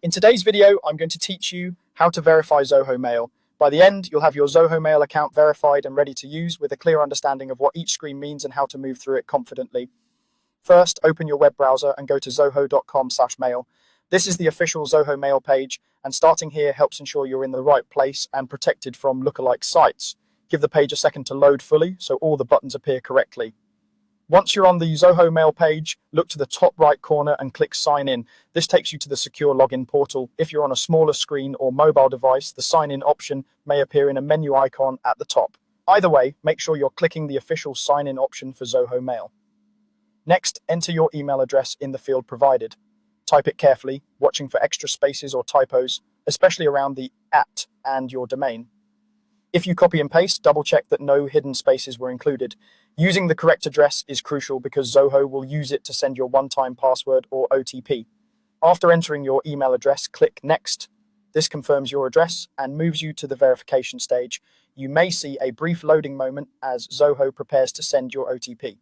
In today's video, I'm going to teach you how to verify Zoho Mail. By the end, you'll have your Zoho Mail account verified and ready to use with a clear understanding of what each screen means and how to move through it confidently. First, open your web browser and go to zoho.com/mail. This is the official Zoho Mail page, and starting here helps ensure you're in the right place and protected from lookalike sites. Give the page a second to load fully so all the buttons appear correctly. Once you're on the Zoho Mail page, look to the top right corner and click Sign In. This takes you to the secure login portal. If you're on a smaller screen or mobile device, the Sign In option may appear in a menu icon at the top. Either way, make sure you're clicking the official Sign In option for Zoho Mail. Next, enter your email address in the field provided. Type it carefully, watching for extra spaces or typos, especially around the @ and your domain. If you copy and paste, double check that no hidden spaces were included. Using the correct address is crucial because Zoho will use it to send your one-time password or OTP. After entering your email address, click Next. This confirms your address and moves you to the verification stage. You may see a brief loading moment as Zoho prepares to send your OTP.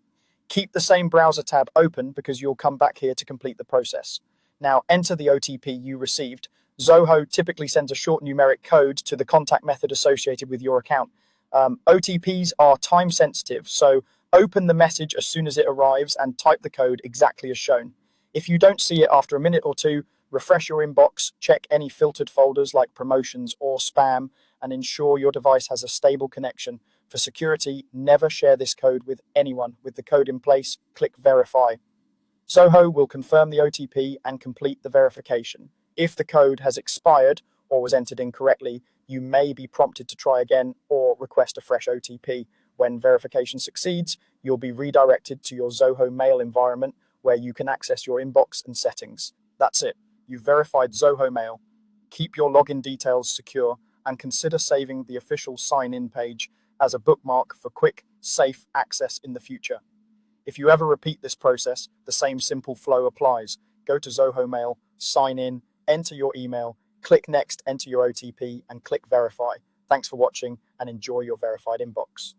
Keep the same browser tab open because you'll come back here to complete the process. Now enter the OTP you received. Zoho typically sends a short numeric code to the contact method associated with your account. OTPs are time sensitive, so open the message as soon as it arrives and type the code exactly as shown. If you don't see it after a minute or two, refresh your inbox, check any filtered folders like promotions or spam, and ensure your device has a stable connection. For security, never share this code with anyone. With the code in place, click Verify. Zoho will confirm the OTP and complete the verification. If the code has expired or was entered incorrectly, you may be prompted to try again or request a fresh OTP. When verification succeeds, you'll be redirected to your Zoho Mail environment where you can access your inbox and settings. That's it. You've verified Zoho Mail. Keep your login details secure and consider saving the official sign-in page as a bookmark for quick, safe access in the future. If you ever repeat this process, the same simple flow applies. Go to Zoho Mail, sign in, enter your email, click Next, enter your OTP, and click Verify. Thanks for watching and enjoy your verified inbox.